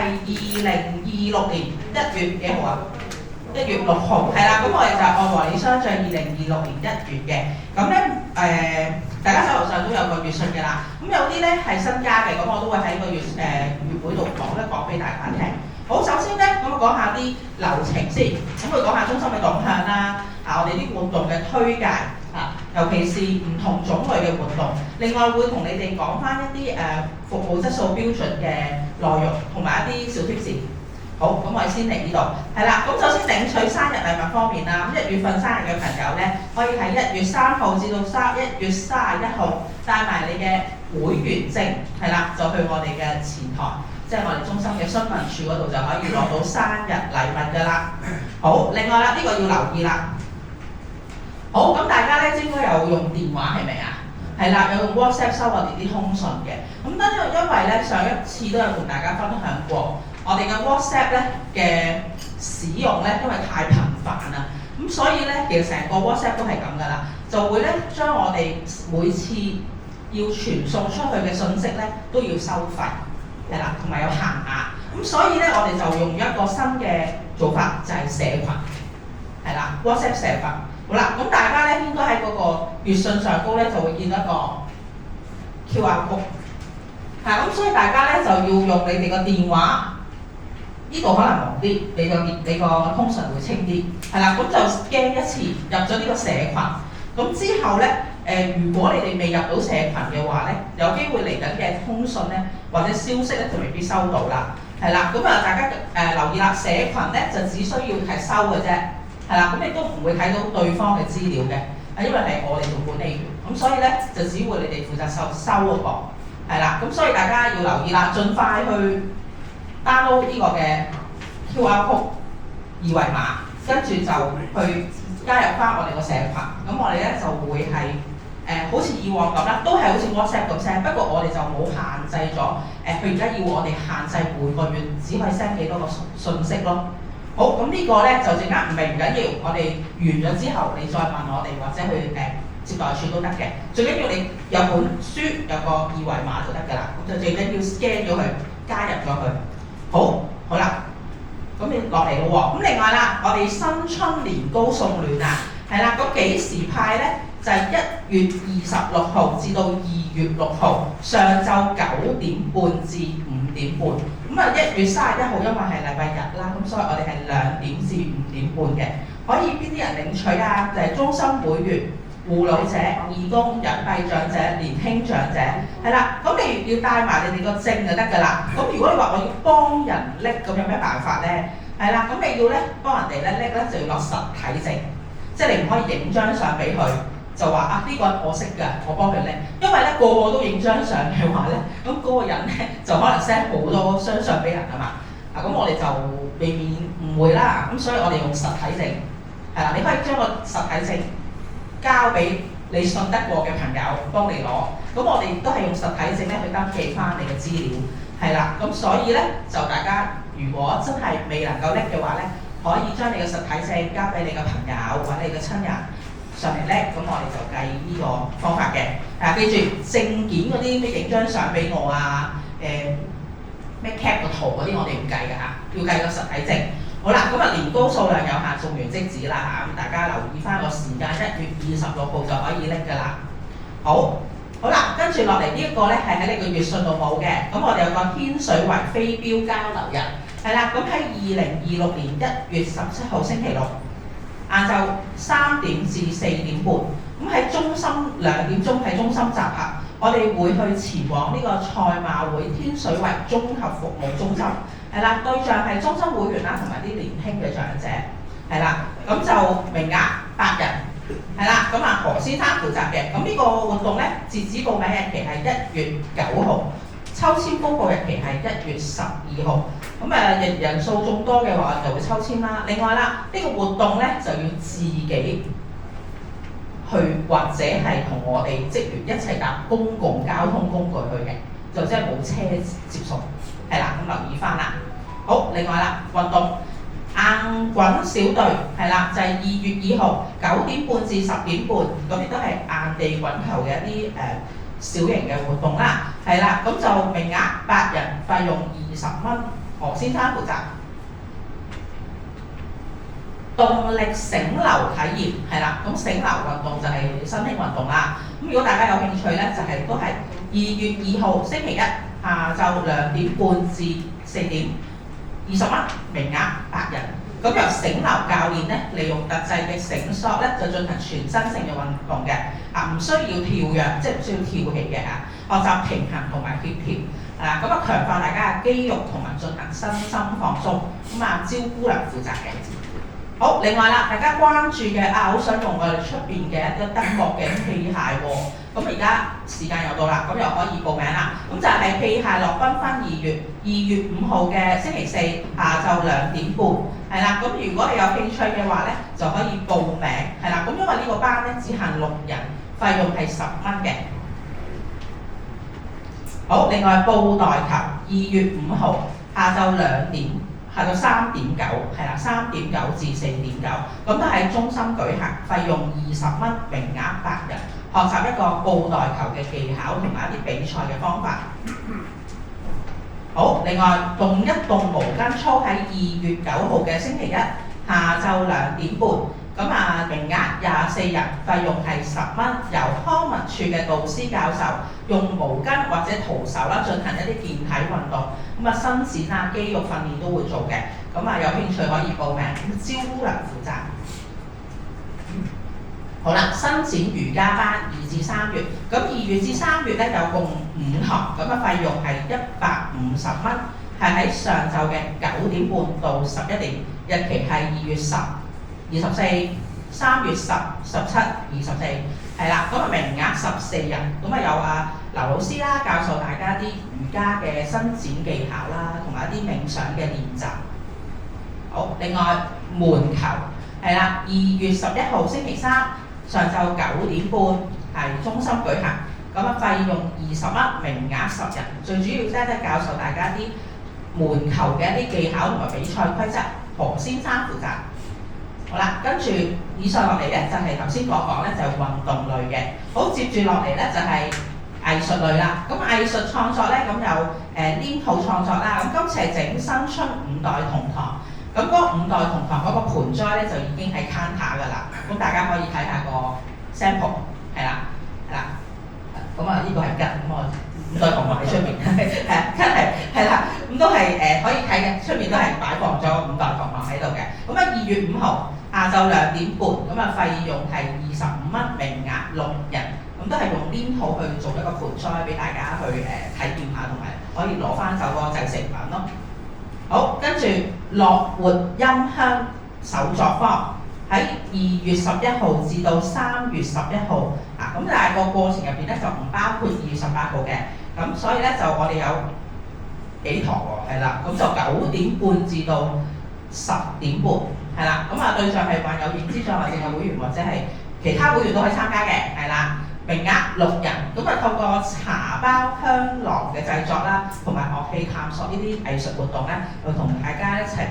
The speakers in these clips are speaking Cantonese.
係2026年1月幾號啊？1月6號係啦，咁我哋就係愛和你相聚2026年1月嘅。咁咧大家手頭上都有個月訊嘅啦。咁有啲咧係新加嘅，咁我都會喺個月會度講一講俾大家聽。好，首先咧，咁我講下啲流程先。咁會講下中心嘅動向啦，我哋啲活動嘅推介尤其是唔同種類嘅活動。另外會同你哋講翻一啲服務質素標準嘅內容，同埋一啲小貼士。好，咁我哋先嚟呢度，係啦。咁首先領取生日禮物方面啦，1月份生日嘅朋友咧，可以喺1月3號至到1月31號帶埋你嘅會員證，係啦，就去我哋嘅前台，即係我哋中心嘅詢問處嗰度就可以攞到生日禮物㗎啦。好，另外啦，呢個要留意啦。好，咁大家咧應該有用電話係咪啊？係啦，有用 WhatsApp 收我哋啲通訊嘅。咁因為咧上一次都有同大家分享過，我哋嘅 WhatsApp 咧嘅使用咧，因為太頻繁啦，咁所以咧其實成個 WhatsApp 都係咁㗎啦，就會咧將我哋每次要傳送出去嘅信息咧都要收費，係啦，同埋有限額。咁所以咧我哋就用一個新嘅做法，就係社群，係啦 ，WhatsApp 社群。好啦，咁大家咧應該喺嗰個月訊上高咧就會見到一個 QR code， 係咁，所以大家咧就要用你哋個電話，呢度可能忙啲，你個通訊會清啲，係啦，咁就 scan 一次入咗呢個社群，咁之後咧如果你哋未入到社群嘅話咧，有機會嚟緊嘅通訊咧或者消息咧就未必收到啦，係啦，咁大家留意啦，社群咧就只需要係收嘅啫。係啦，咁你都唔會睇到對方嘅資料嘅，因為係我哋做管理員，咁所以咧就只會你哋負責收嗰個，係啦，咁所以大家要留意啦，盡快去 download 呢個嘅 QR code 二維碼，跟住就去加入翻我哋個社群，咁我哋咧就會係好似以往咁啦，都係好似 WhatsApp 咁 send， 不過我哋就冇限制咗，佢而家要我哋限制每個月只可以 send 幾多個信息咯。好，咁呢個咧就陣間唔明唔緊要，我哋完咗之後你再問我哋或者去接待處都得嘅，最緊要你有本書有個二維碼就得㗎啦，咁就最緊要 scan 咗佢加入咗佢。好啦，咁你落嚟咯喎，咁另外啦，我哋新春年糕送暖啊，係啦，咁幾時派咧？就係1月26號至到2月6號上晝9點半至5點半。咁1月31號因為係禮拜日啦，咁所以我哋係2點至5點半嘅。可以邊啲人領取啊？就係中心會員、護老者、義工、隱蔽長者、年輕長者，係啦。咁你要帶埋你哋個證就得㗎啦。咁如果你話我要幫人拎，咁有咩辦法咧？係啦，咁你要咧幫人哋咧拎咧就要攞實體證，即係你唔可以影張相俾佢。就話呢個我識㗎，我幫佢拎，因為咧個個都影張相嘅話咧，咁嗰個人咧就可能 send 好多張相俾人啊嘛，咁我哋就避免誤會啦，咁所以我哋用實體證，係啦，你可以將個實體證交俾你信得過嘅朋友幫你攞，咁我哋都係用實體證咧去登記翻你嘅資料，係啦，咁所以咧就大家如果真係未能夠拎嘅話咧，可以將你嘅實體證交俾你嘅朋友或者你嘅親人。上嚟叻，咁我哋就計呢個方法嘅。記住證件嗰啲咩影張相俾我啊，咩 cap 個圖嗰啲我哋唔計㗎嚇，要計個實體證。好啦，咁年糕數量有限，送完即止啦嚇，咁大家留意翻個時間，1月26號就可以拎㗎啦。好啦，跟住落嚟呢一個咧係喺你個月訊度冇嘅，咁我哋有個天水圍飛鏢交流日，係啦，咁喺2026年1月17號星期六。晏晝3點至4點半，咁喺中心2點鐘喺中心集合，我哋會去前往呢個賽馬會天水圍綜合服務中心，係啦，對象係中心會員啦，同埋啲年輕嘅長者，係啦，咁就名額8人，係啦，咁何先生負責嘅，咁呢個活動咧截止報名日期係1月9號。抽籤公佈日期係1月12號，咁人數眾多嘅話就會抽籤啦。另外啦，呢個活動咧就要自己去或者係同我哋職員一齊搭公共交通工具去嘅，就即係冇車接送，係啦，咁留意翻啦。好，另外啦，運動硬滾小隊係啦，就係2月2號9點半至10點半，咁亦都係硬地滾球嘅一啲小型嘅活動啦，係啦，咁就名額8人，費用20蚊，何先生負責。動力繩流體驗係啦，咁繩流運動就係新興運動啦。咁如果大家有興趣咧，就係都係2月2號星期一下晝2點半至4點，20蚊，名額8人。咁由繩流教練咧，利用特製嘅繩索咧，就進行全身性嘅運動嘅，唔需要跳躍，即係唔需要跳起嘅嚇，學習平衡同埋協調，咁強化大家嘅肌肉同埋進行身心放鬆。咁招姑娘負責嘅。好，另外啦，大家關注嘅好想用我哋出邊嘅一啲德國嘅器械喎。咁而家時間又到啦，咁又可以報名啦。咁就係器械樂繽紛2月5號嘅星期四下晝2點半，係啦。咁如果你有興趣嘅話咧，就可以報名，係啦。咁因為呢個班咧只限6人，費用係10蚊嘅。好，另外布袋球2月5號下晝3點9，係啦，3點9至4點9，咁都喺中心舉行，費用20蚊，名額8人，學習一個布袋球嘅技巧同埋一啲比賽嘅方法。好，另外動一動毛巾操喺2月9號嘅星期一下晝2點半，咁名額24人，費用係10蚊，由康文署嘅導師教授用毛巾或者徒手啦進行一啲健體運動，伸展肌肉訓練都會做嘅，有興趣可以報名，招姑娘負責。好啦，伸展瑜伽班2至3月，咁2月至3月咧有共5堂，費用係150蚊，係喺上晝嘅9點半到11點，日期係2月10、24、3月10、17、24，係啦，名額14人，有劉老師啦教授大家啲瑜伽嘅伸展技巧啦，同埋一啲冥想嘅練習。好，另外門球係啦，2月11號星期三上晝9點半係中心舉行，費用20蚊，名額10人。最主要咧教授大家啲門球嘅一啲技巧同埋比賽規則，何先生負責。好啦，跟住以上落嚟咧就係頭先講咧就係運動類嘅。好，接住落嚟咧就係藝術類啦。咁藝術創作咧有黏土創作啦。今次係整新春5代同堂。嗰5代同堂嗰個盆栽咧就已經喺 counter 㗎啦。大家可以睇下個 sample 係啦。呢個係吉，5代同堂喺出面係啦。都係可以睇嘅，出面都係擺放咗5代同堂喺度嘅。2月5號下晝2點半，費用係25蚊，名額6人，都係用黏土去做一個盆栽俾大家去體驗下，同埋可以攞翻走個製成品咯。好，跟住樂活音香手作坊喺2月11號至到3月11號，但係個過程入邊咧就唔包括2月18號嘅，所以咧就我哋有幾堂喎，係啦，就9點半至到10點半，係啦，對象係患有認知障礙症嘅會員或者係其他會員都可以參加嘅，係啦，名額6人，透過茶包香囊嘅製作啦，同埋樂器探索呢啲藝術活動咧，去同大家一齊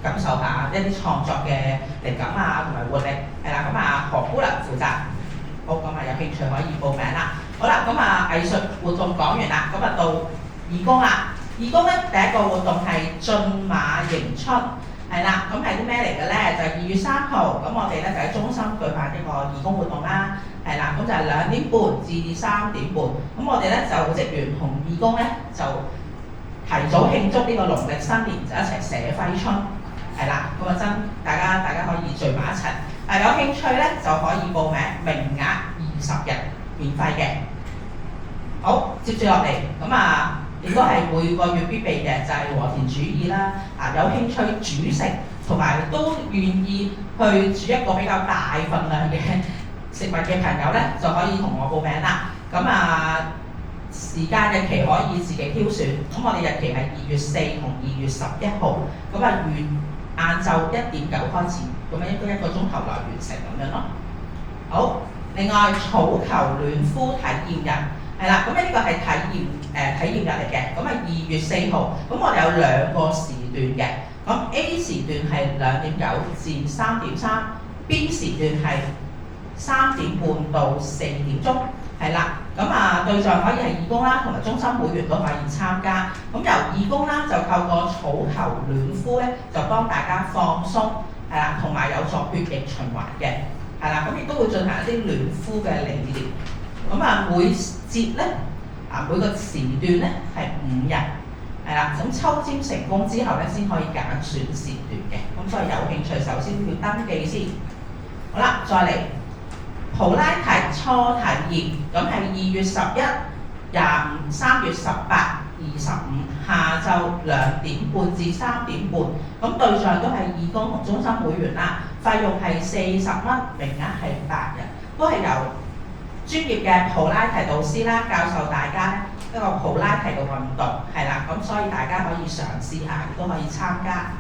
感受下一啲創作嘅靈感同埋活力，係啦，何姑娘負責。好，有興趣可以報名啦。好啦，藝術活動講完啦，到義工啦。義工咧第一個活動係駿馬迎春，係啦，係啲咩嚟嘅咧？就係2月3號，我哋咧就喺中心舉辦一個義工活動啦，係啦，就係2點半至3點半，我哋咧就職員同義工咧就提早慶祝呢個農曆新年，就一齊寫揮春，係啦，大家可以聚埋一齊。有興趣咧就可以報名，名額20人，免費嘅。好，接住落嚟亦都係每個月必備嘅，就係和田煮意啦。有興趣煮食同埋都願意去煮一個比較大份量嘅食物嘅朋友咧，就可以同我報名啦。時間日期可以自己挑選。我哋日期係2月4同2月11號。晏晝1點9開始，應該1個鐘頭內完成咁樣咯。好，另外草球暖敷體驗日係啦，呢個係體驗日嚟嘅。2月4號，我哋有2個時段嘅。A 時段係2點9至3點3，B 時段係3點半到4點鐘，係啦。對象可以係義工啦，同埋中心會員都可以參加。咁由義工啦就透過草球暖敷咧，就幫大家放鬆係啦，同埋有助血液循環嘅係啦。咁亦都會進行一啲暖敷嘅理療。每節咧每個時段咧係5日係啦。咁抽籤成功之後咧，先可以揀選時段嘅。咁所以有興趣首先要登記先。好啦，再嚟。普拉提初體驗，咁係2月11、25、3月18、25下晝2點半至3點半，咁對象都係義工同中心會員啦，費用係40蚊，名額係8人，都係由專業嘅普拉提導師啦教授大家一個普拉提嘅運動，係啦，咁所以大家可以嘗試下，亦都可以參加。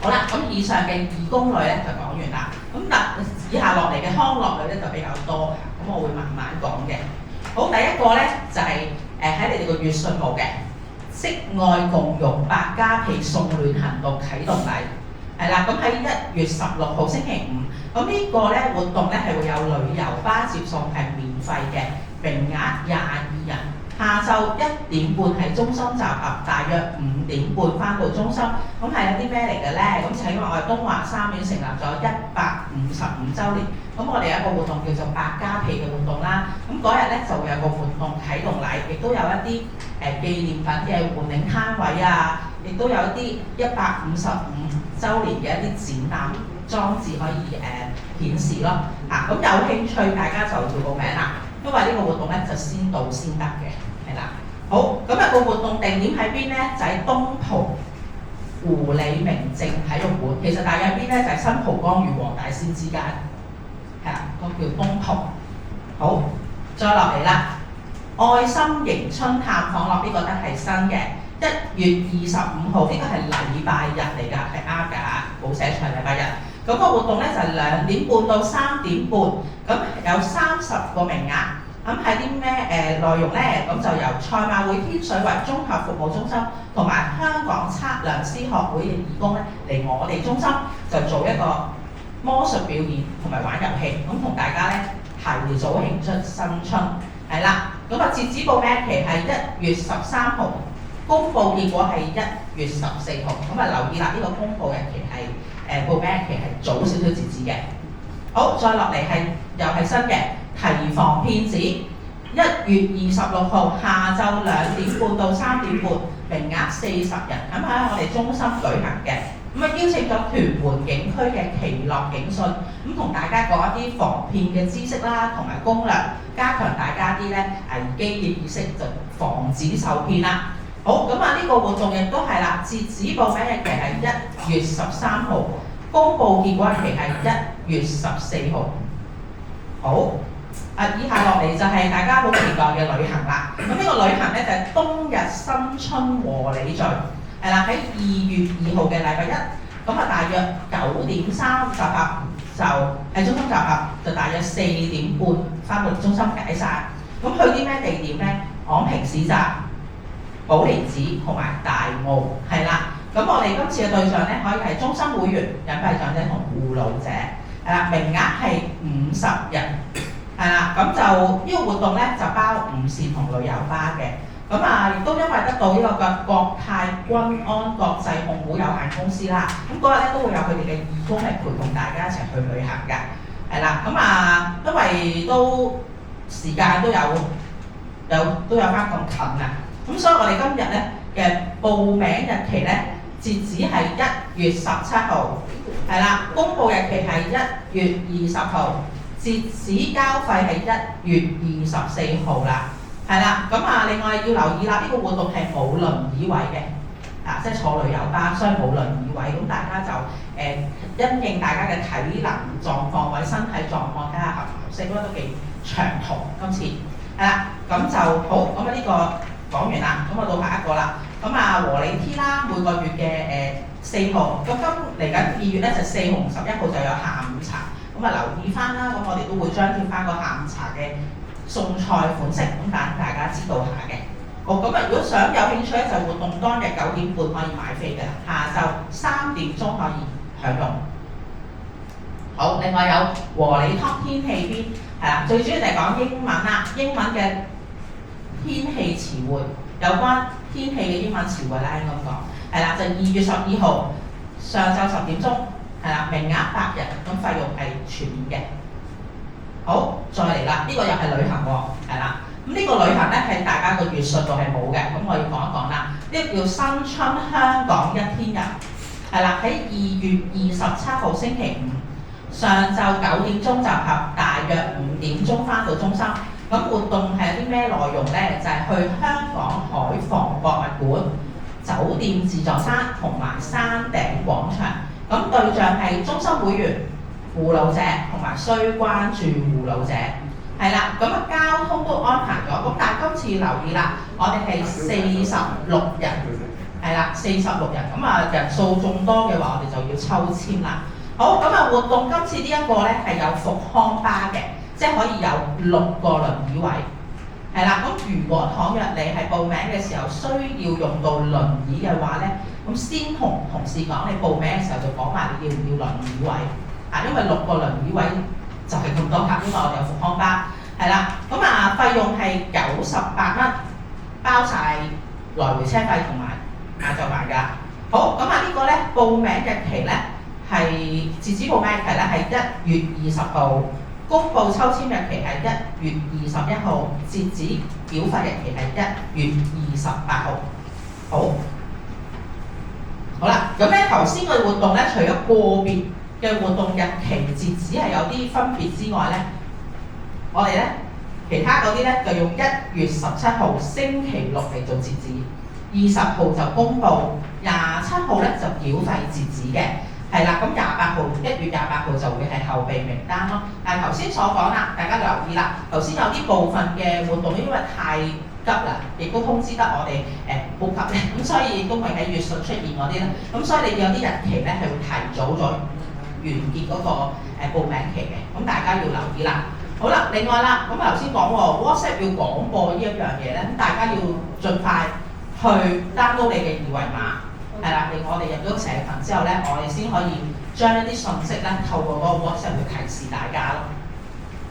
好啦，咁以上嘅義工類咧就講完啦。咁以下落嚟嘅康樂類咧就比較多，咁我會慢慢講嘅。好，第一個咧就係喺你哋個月訊號嘅職愛共融百家被送暖行動啟動禮，係啦。咁喺1月16號星期5，咁呢個咧活動咧係會有旅遊巴接送，係免費嘅，名額22人。下晝1點半喺中心集合，大約5點半返到中心。咁係有啲咩嚟嘅咧？咁請話我哋東華三院成立咗155週年，咁我哋有一個活動叫做百家被嘅活動啦。咁嗰日咧就會有個活動啟動禮，亦都有一啲紀念品嘅換領攤位啊，亦都有一啲155週年嘅一啲展覽裝置可以顯示咯。咁有興趣大家就要報名啦，因為呢個活動咧就先到先得嘅，係啦。好，咁個活動地點喺邊咧？就喺東蒲胡李明靜體育館。其實大約邊咧就係新蒲崗與黃大仙之間，係啦，個叫東蒲。好，再落嚟啦，愛心迎春探訪樂呢個都係新嘅，1月25號呢個係禮拜日嚟㗎，係啱㗎，冇寫錯禮拜日。咁個活動咧就係2點半到3點半，咁有30個名額。咁係啲咩內容咧？咁就由賽馬會天水圍綜合服務中心同埋香港測量師學會嘅義工咧嚟我哋中心，就做一個魔術表演同埋玩遊戲，咁同大家咧提早慶祝新春，係啦。咁截止報名期係1月13號，公佈結果係1月14號。咁留意啦，呢個公佈日期係報名日期係早少少截止嘅。好，再落嚟又係新嘅。提防騙子，1月26號下晝2點半到3點半，名額40人，咁喺我哋中心舉行嘅。邀請咗屯門警區嘅奇樂警訊，同大家講一啲防騙嘅知識啦，同埋攻略，加強大家啲咧危機嘅意識，就防止受騙啦。好，呢個活動亦都係啦，截止報名日期係1月13號，公佈結果日期係1月14號。好。以下落嚟就係大家好期待嘅旅行啦。咁呢個旅行咧就係冬日新春和你聚，係啦，喺2月2號嘅禮拜一，大約9點3集合，就喺中心集合，就大約4點半返到中心解散。咁去啲咩地點咧？昂坪市集、寶蓮寺同埋大澳，係啦。咁我哋今次嘅對象咧，可以係中心會員、隱蔽長者同護老者，係啦，名額係50人。係啦，咁就呢個活動咧就包午膳同旅遊巴嘅，亦都因為得到呢個嘅國泰君安國際控股有限公司啦，咁嗰日咧都會有佢哋嘅義工嚟陪同大家一齊去旅行嘅，係啦，因為都時間都有翻咁近啊，咁所以我哋今日咧嘅報名日期咧截止係1月17號，係啦，公佈日期係1月20號。截止交費係1月24號啦，係啦，另外要留意啦，呢個活動係冇輪椅位嘅，即係坐旅遊巴，所以冇輪椅位，咁大家就因應大家嘅體能狀況或者身體狀況，睇下合唔合適，都幾長途今次，係啦，咁就好，呢個講完啦，到下一個啦，和你 T 啦，每個月嘅4號，咁嚟緊2月咧就4號同11號就有下午茶。留意翻啦，我哋都會張貼翻個下午茶嘅餸菜款式，等大家知道下嘅。好，如果想有興趣咧，就活動當日9點半可以買飛嘅，下晝3點鐘可以享用。好，另外有和你 Talk 天氣篇，係啦，最主要就係講英文啦，英文嘅天氣詞彙，有關天氣嘅英文詞彙啦，應該咁講，係啦，就2月12號上晝10點鐘，係啦，名額8人，咁費用係全面嘅。好，再嚟啦，呢個又係旅行喎，係啦，咁呢個旅行咧係大家個月訊度係冇嘅，咁我要講一講啦，呢個叫新春香港1天遊，係啦，喺2月27號星期五上晝9點鐘集合，大約5點鐘返到中心。咁活動係有啲咩內容咧？就係去香港海防博物館、酒店自助餐同埋山頂廣場。咁對象係中心會員、護老者同埋需關注護老者。係啦，咁啊交通都安排咗。咁但係今次留意啦，我哋係46人，係啦，46人。咁啊人數眾多嘅話，我哋就要抽籤啦。好，咁啊活動今次呢一個咧係有復康巴嘅。即係可以有6個輪椅位，係啦。咁如果倘若你係報名嘅時候需要用到輪椅嘅話咧，咁先同同事講，你報名嘅時候就講埋你要唔要輪椅位啊，因為6個輪椅位就係咁多格，因為我哋有復康巴，係啦。咁啊費用係98蚊，包晒來回車費同埋晏晝飯㗎。好，咁啊呢個咧報名日期咧係截止報名日期咧係1月20號。公佈抽籤日期係1月21號，截止繳費日期係1月28號。好啦，咁咧頭先個活動咧，除咗個別嘅活動日期截止係有啲分別之外咧，我哋咧其他嗰啲咧就用1月17號星期六嚟做截止，20號就公佈，27號咧就繳費截止嘅。係啦，咁1月28號就會係後備名單咯。但係頭先所講啦，大家留意啦。頭先有啲部分嘅活動因為太急啦，亦都通知得我哋報及咧，咁所以亦都未喺月訊出現嗰啲咧。咁所以你有啲日期咧係會提早咗完結嗰個報名期嘅。咁大家要留意啦。好啦，另外啦，咁頭先講喎 WhatsApp 要廣播呢一樣嘢咧，咁大家要盡快去 download 你嘅二維碼。係啦，我哋入咗社群之後咧，我哋先可以將一啲信息咧透過嗰個 WhatsApp 去提示大家咯。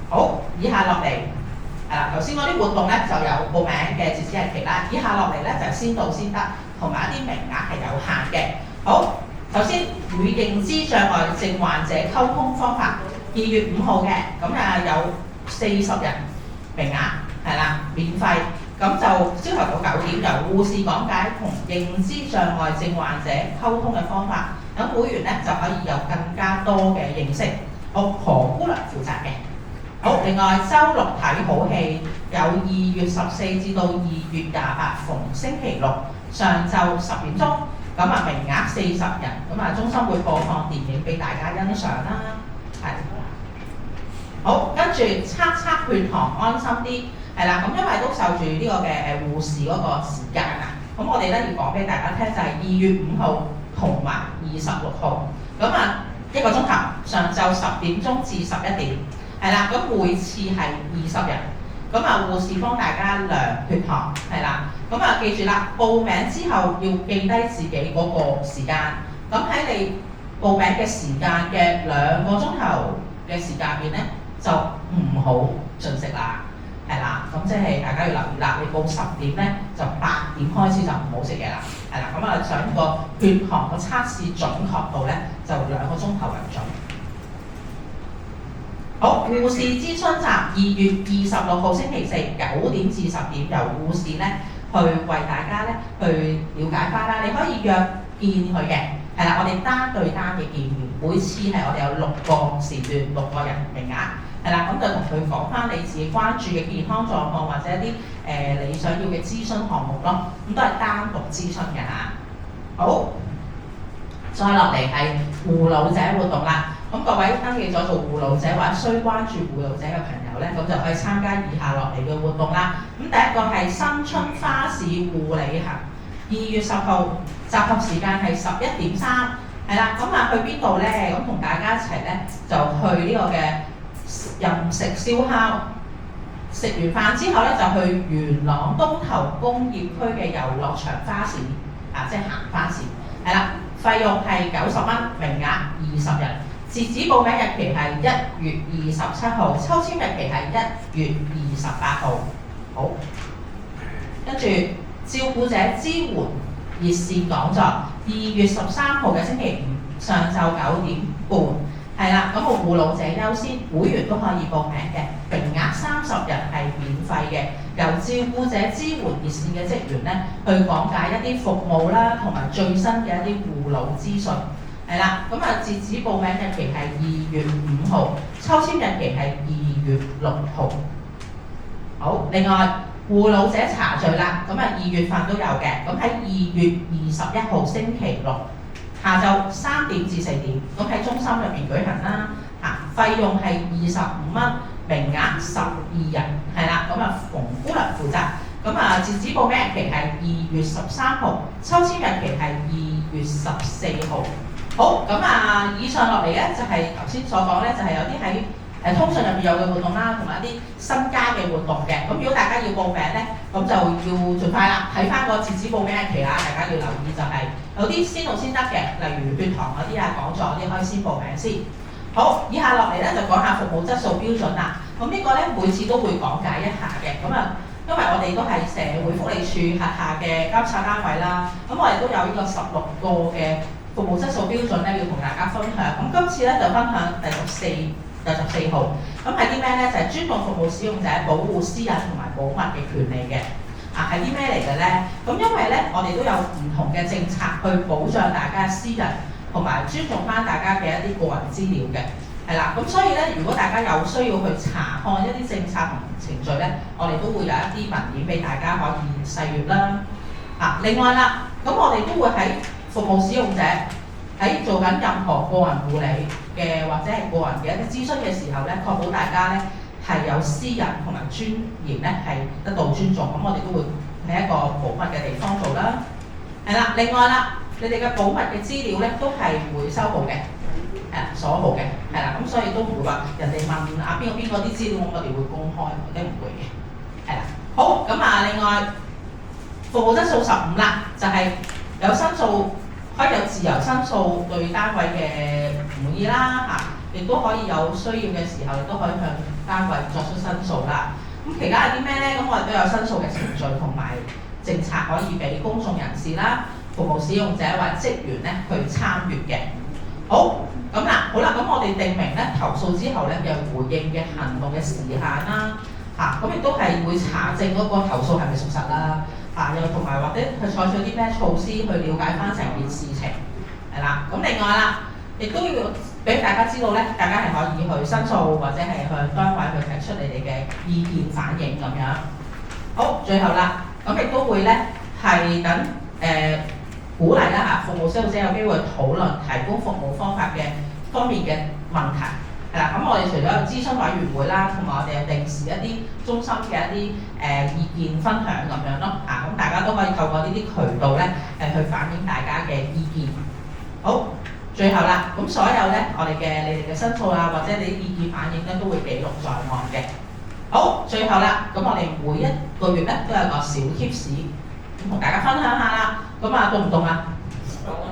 好，以下落嚟係啦，頭先嗰啲活動咧就有報名嘅截止日期啦。以下落嚟咧就先到先得，同埋一啲名額係有限嘅。好，首先與認知障礙症患者溝通方法，2月5號嘅，咁有40人名額，係啦，免費。咁就朝頭早9點由護士講解同認知障礙症患者溝通嘅方法，咁會員咧就可以有更加多嘅認識。何姑娘負責嘅。好，另外週6睇好戲，由2月14至到2月28，逢星期六上晝10點鐘，咁啊名額40人，咁啊中心會播放電影俾大家欣賞啦。係。好，跟住測血糖安心啲。係啦，咁因為都受住呢個嘅護士嗰個時間啊，咁我哋咧要講俾大家聽就係2月5號同埋26號，咁啊1個鐘頭，上晝10點鐘至11點，係啦，咁每次係20人，咁啊護士幫大家量血糖，係啦，咁啊記住啦，報名之後要記低自己嗰個時間，咁喺你報名嘅時間嘅2個鐘頭嘅時間入邊咧，就唔好進食啦。係啦，咁即係大家要留意啦。你報10點咧，就8點開始就唔好食嘢啦。係啦，咁啊想個血糖個測試準確度咧，就2個鐘頭為準。好，護士諮詢站2月26號星期4 9點至10點，由護士咧去為大家咧去了解翻啦。你可以約見佢嘅，係啦，我哋單對單嘅見面，每次係我哋有6個時段，6個人名額。係啦，咁就同佢講翻你自己關注嘅健康狀況，或者一啲你想要嘅諮詢項目咯，咁都係單獨諮詢嘅嚇。好，再落嚟係護老者活動啦。咁各位登記咗做護老者或者需關注護老者嘅朋友咧，咁就可以參加以下落嚟嘅活動啦。咁第一個係新春花市護理行，2月10號，集合時間係11點3，係啦，咁啊去邊度咧？咁同大家一齊咧就去呢個嘅任食燒烤，食完飯之後咧就去元朗東頭工業區嘅遊樂場花市，即係行花市，係啦，費用係90蚊，名額20人，截止報名日期係1月27號，抽籤日期係1月28號。好，跟住照顧者支援熱線講座，2月13號嘅星期五上晝9點半，係啦，咁護老者優先，會員都可以報名嘅，名額30日係免費嘅，由照顧者支援熱線嘅職員咧去講解一啲服務啦，同埋最新嘅一啲護老資訊，係啦，咁截止報名日期係2月5號，抽籤日期係2月6號。好，另外護老者茶聚啦，2月份都有嘅，咁喺2月21號星期六下晝3點至4點，咁喺中心入邊舉行啦，費用係25蚊，名額12人，係啦，馮姑娘負責，截止報名日期係2月13號，抽籤日期係2月14號。好，以上落嚟咧就係頭先所講咧，就係有啲喺通訊入邊有嘅活動啦，同埋一啲新加嘅活動嘅。咁如果大家要報名咧，咁就要盡快啦，睇翻個截止報名日期啦。大家要留意就係有啲先到先得嘅，例如血糖嗰啲講座嗰啲可以先報名先。好，以下落嚟咧就講下服務質素標準啦。咁呢個咧每次都會講解一下嘅。因為我哋都係社會福利署轄下嘅監察單位啦，咁我哋都有呢個16個嘅服務質素標準咧，要同大家分享。咁今次咧就分享第14號。咁係啲咩咧？就係尊重服務使用者，保護私隱同埋保密嘅權利嘅。係啲咩嚟嘅咧？咁因為咧，我哋都有唔同嘅政策去保障大家嘅私隱，同埋尊重翻大家嘅一啲個人資料嘅。係啦，咁所以咧，如果大家有需要去查看一啲政策同程序咧，我哋都會有一啲文件俾大家可以細閱啦。另外啦，咁我哋都會喺服務使用者喺做緊任何個人護理嘅或者係個人嘅一啲諮詢嘅時候咧，確保大家咧係有私隱同埋尊嚴咧係得到尊重。咁我哋都會喺一個保密嘅地方做啦。係啦，另外啦，你哋嘅保密嘅資料咧都係會收好嘅。鎖好嘅，係啦，咁所以都唔會話人哋問邊個啲資料，我哋會公開，我哋唔會嘅，係啦。好，另外服務質素15啦，就係有申訴，可以有自由申訴對單位嘅唔滿意啦，亦都可以有需要嘅時候，亦都可以向單位作出申訴啦。咁期間係啲咩咧？咁我哋都有申訴嘅程序同埋政策可以俾公眾人士啦、服務使用者或者職員咧去參與嘅。好啦，咁我哋定明咧投訴之後咧有回應嘅行動嘅時限啦，咁亦都係會查證嗰個投訴係咪屬實啦，又同埋或者去採取啲咩措施去了解翻成件事情，係啦。咁另外啦，亦都要俾大家知道咧，大家係可以去申訴或者係向單位去提出你哋嘅意見反映咁樣。好，最後啦，咁亦都會咧係等鼓勵啦服務使用者有機會討論提供服務方面嘅問題，係啦。咁我哋除咗有諮詢委員會啦，同埋我哋有定時一啲中心嘅一啲意見分享咁樣咯，咁大家都可以透過呢啲渠道咧去反映大家嘅意見。好，最後啦，咁所有咧我哋嘅你哋嘅申訴啦，或者你啲意見反映咧都會記錄在案嘅。好，最後啦，咁我哋每一個月咧都有個小貼士，咁同大家分享下啦。咁凍唔凍啊？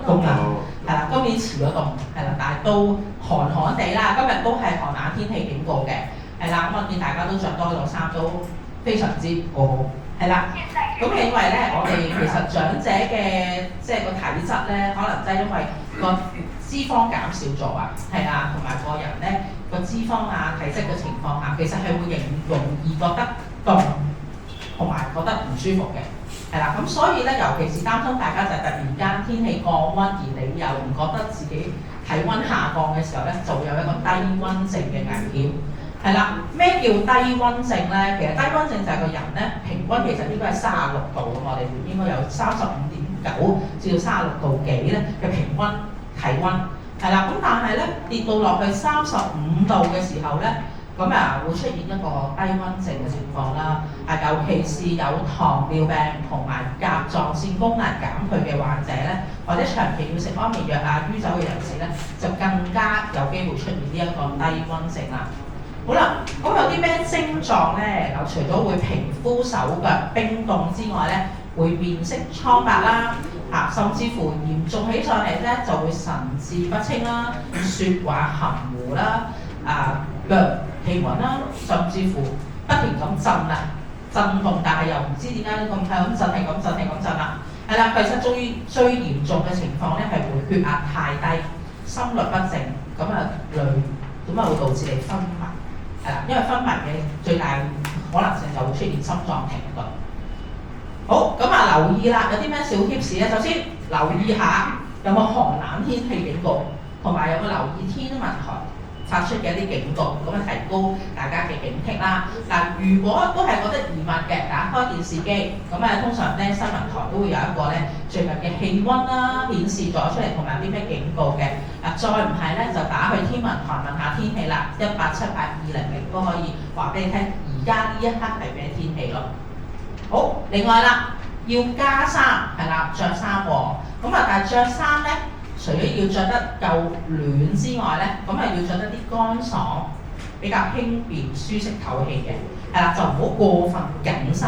凍啊！係啦，今年遲咗凍，係啦，但係都寒寒地啦。今日都係寒冷天氣警告嘅，係啦。咁我見大家都着多咗衫，都非常之好，係啦。咁因為咧，我哋其實長者嘅即係個體質咧，可能真係因為個脂肪減少咗啊，係啊，同埋個人咧個脂肪體質嘅情況下，其實係會容易覺得凍，同埋覺得唔舒服嘅。係啦，咁所以咧，尤其是擔心大家就突然間天氣降溫，而你又唔覺得自己體溫下降嘅時候咧，就會有一個低溫症嘅危險。係啦，咩叫低溫症咧？其實低溫症就係個人咧平均其實應該係36度咁，我哋應該有35.9至到36度幾咧嘅平均體溫。係啦，咁但係咧跌到落去35度嘅時候咧，咁會出現一個低溫症嘅情況啦，尤其是有糖尿病同埋甲狀腺功能減退嘅患者咧，或者長期要食安眠藥酗酒嘅人士咧，就更加有機會出現呢一個低溫症啦。好啦，咁有啲咩症狀咧？除咗會皮膚手腳冰凍之外咧，會面色蒼白啦，甚至乎嚴重起上嚟咧就會神志不清啦，説話含糊啦，腳企穩啦，甚至乎不停咁震動，但係又唔知點解咁係咁震，係咁震，係咁震啦。係啦，其實最嚴重嘅情況咧係會血壓太低、心律不正，咁會導致你昏迷。係啦，因為昏迷嘅最大可能性就會出現心臟停頓。好，咁留意啦，有啲咩小 tips 咧？首先留意下有冇寒冷天氣警告，同埋有冇留意天文台發出嘅一啲警告，咁提高大家嘅警惕啦。如果都係覺得疑問嘅，打開電視機，咁通常咧新聞台都會有一個咧最近嘅氣温啦顯示咗出嚟，同埋有啲咩警告嘅。再唔係咧就打去天文台問下天氣啦，1878200都可以話俾你聽，而家呢一刻係咩天氣咯。好，另外啦，要加衫係啦，着衫喎。但係着衫咧，除咗要着得夠暖之外咧，要着得啲乾爽、比較輕便、舒適透氣嘅，係啦，就唔好過分緊身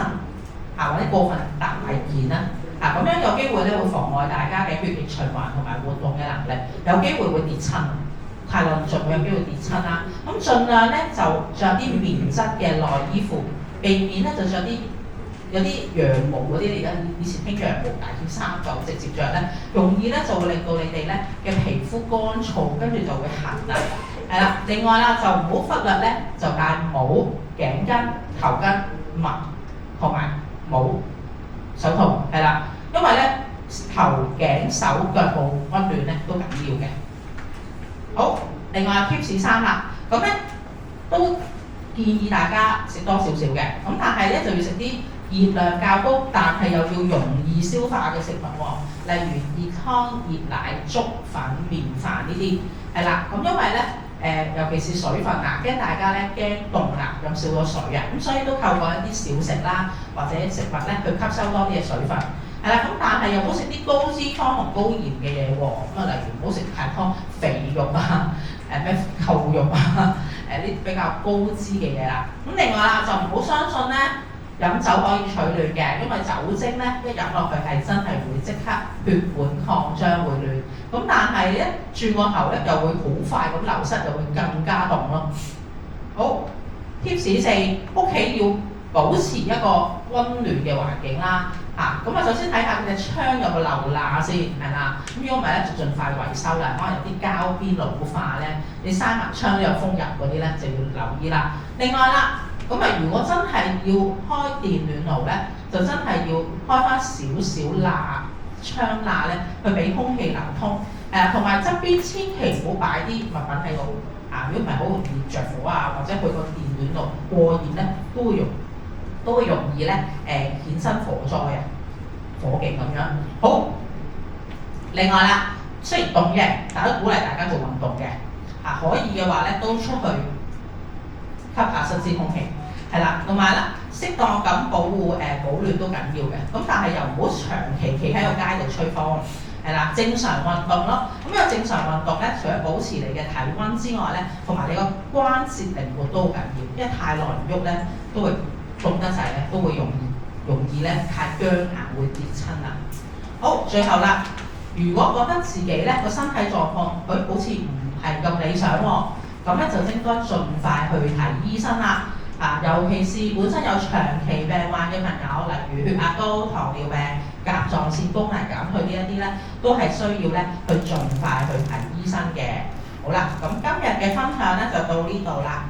或者過分大件啦。咁樣有機會咧會妨礙大家嘅血液循環同埋活動嘅能力，有機會會跌親，太論盡會有機會跌親啦。咁盡量咧就着啲棉質嘅內衣褲，避免咧就着啲有啲羊毛嗰啲，而家以前興羊毛大件衫就直接着咧，容易咧就會令到你哋咧嘅皮膚乾燥，跟住就會痕啦。係啦，另外啦就唔好忽略咧，就戴帽、頸巾、頭巾、襪同埋帽、手套，係啦，因為咧頭、頸、手、腳部溫暖咧都緊要嘅。好，另外 tips 3啦，咁咧都建議大家食多少少嘅，但係咧就要食啲熱量較高，但係又要容易消化嘅食物喎，例如熱湯、熱奶、粥、粉、麵飯呢啲，係啦。因為咧尤其是水分驚大家咧驚凍啦，飲少咗水咁所以都透過一啲小食啦或者食物咧去吸收多啲嘅水分，係啦。但係又唔好食啲高脂肪同高鹽嘅嘢喎，例如唔好食太多肥肉咩扣肉呢啲比較高脂嘅嘢啦。另外啦就唔好相信咧飲酒可以取暖嘅，因為酒精咧一飲落去係真係會即刻血管擴張會暖，但係咧轉個頭咧又會好快咁流失，又會更加凍咯。好 ，tips 4，屋企要保持一個温暖嘅環境啦。首先睇下佢嘅窗有冇漏罅先，係啦。如果唔係咧，就盡快維修啦。可能有啲膠邊老化咧，你閂埋窗都有風入嗰啲咧，就要留意啦。另外啦，如果真係要開電暖爐咧，就真係要開翻少少窗罅咧，去俾空氣流通。同埋側邊千祈唔好擺啲物品喺度。如果唔係好容易着火或者佢個電暖爐過熱咧，都會容易咧衍生火災火警咁樣。好，另外啦，雖然凍嘅，但都鼓勵大家做運動嘅。可以嘅話咧，都出去吸下新鮮空氣，係啦。同埋啦，適當咁保暖都緊要嘅。但係又唔好長期企喺個街度吹風，係啦。正常運動咯。因為正常運動咧，除咗保持你嘅體温之外咧，同埋你個關節靈活都好緊要。因為太耐唔喐咧，都會凍得滯咧，都會容易咧太僵硬會跌親啦。好，最後啦，如果覺得自己咧個身體狀況好似唔係咁理想喎，咁咧就應該盡快去睇醫生啦。尤其是本身有長期病患嘅朋友，例如血壓高、糖尿病、甲狀腺功能減退呢一啲咧，都係需要咧去盡快去睇醫生嘅。好啦，咁今日嘅分享咧就到呢度啦。